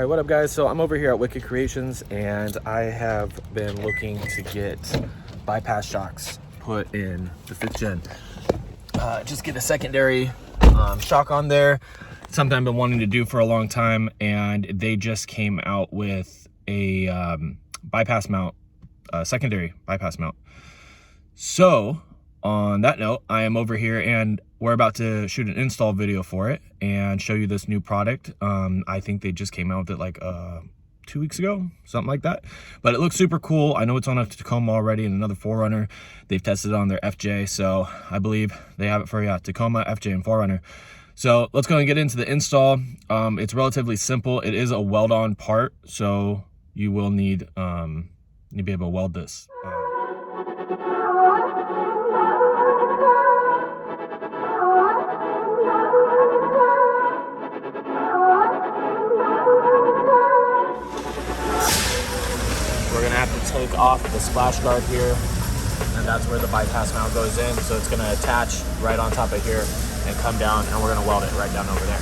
Alright, what up guys? So I'm over here at Wicked Creations and I have been looking to get bypass shocks put in the 5th gen. Just get a secondary shock on there. Something I've been wanting to do for a long time, and they just came out with a bypass mount, secondary bypass mount. So on that note, I am over here and we're about to shoot an install video for it and show you this new product. I think they just came out with it like 2 weeks ago, something like that. But it looks super cool. I know it's on a Tacoma already and another 4runner. They've tested it on their FJ, so I believe they have it for Tacoma, FJ, and 4runner. So let's go and get into the install. It's relatively simple. It is a weld-on part, so you will need to be able to weld this. We're gonna have to take off the splash guard here, and that's where the bypass mount goes in. So it's gonna attach right on top of here and come down, and we're gonna weld it right down over there.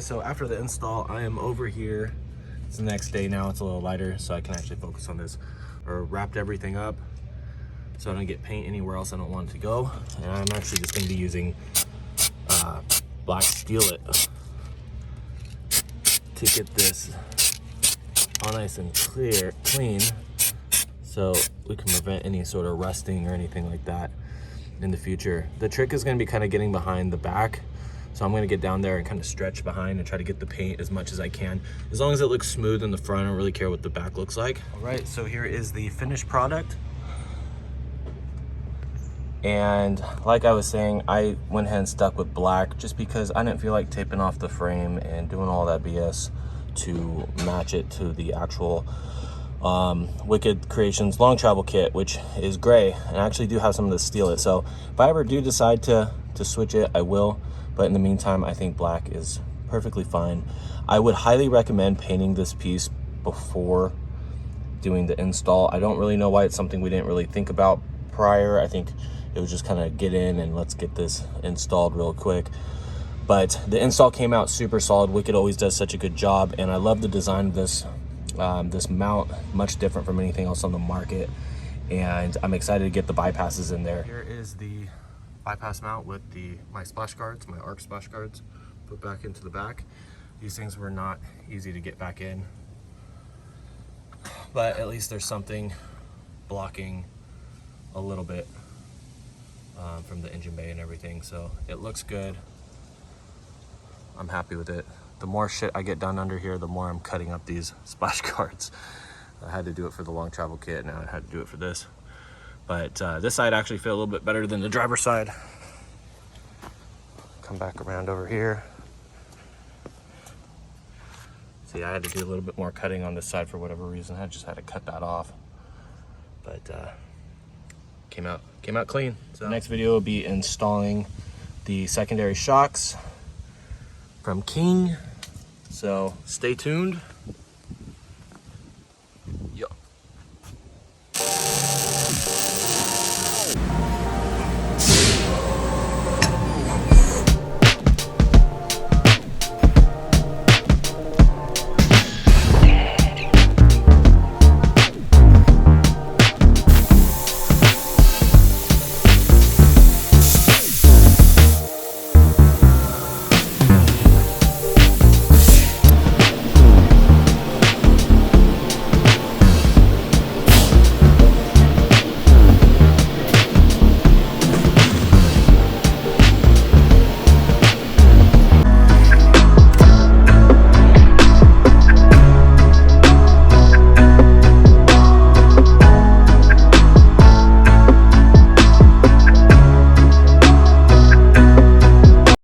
so after the install, I am over here. It's the next day now. It's a little lighter, so I can actually focus on this. Or wrapped everything up so I don't get paint anywhere else I don't want it to go. And I'm actually just going to be using black Steal-It to get this all nice and clean, so we can prevent any sort of rusting or anything like that in the future. The trick is going to be kind of getting behind the back, so I'm going to get down there and kind of stretch behind and try to get the paint as much as I can. As long as it looks smooth in the front, I don't really care what the back looks like. All right, so here is the finished product. And like I was saying, I went ahead and stuck with black just because I didn't feel like taping off the frame and doing all that BS to match it to the actual Wicked Creations long travel kit, which is gray. And I actually do have some of the Steal-It, so if I ever do decide to switch it, I will. But in the meantime, I think black is perfectly fine. I would highly recommend painting this piece before doing the install. I don't really know why it's something we didn't really think about prior. I think it was just kind of get in and let's get this installed real quick. But the install came out super solid. Wicked always does such a good job, and I love the design of this this mount, much different from anything else on the market. And I'm excited to get the bypasses in there. Here is the bypass mount with my splash guards, my arc splash guards, put back into the back. These things were not easy to get back in, but at least there's something blocking a little bit from the engine bay and everything, so it looks good. I'm happy with it. The more shit I get done under here, the more I'm cutting up these splash guards. I had to do it for the long travel kit, now I had to do it for this. But this side actually felt a little bit better than the driver's side. Come back around over here. See, I had to do a little bit more cutting on this side for whatever reason. I just had to cut that off. But came out clean. So next video will be installing the secondary shocks from King. So stay tuned.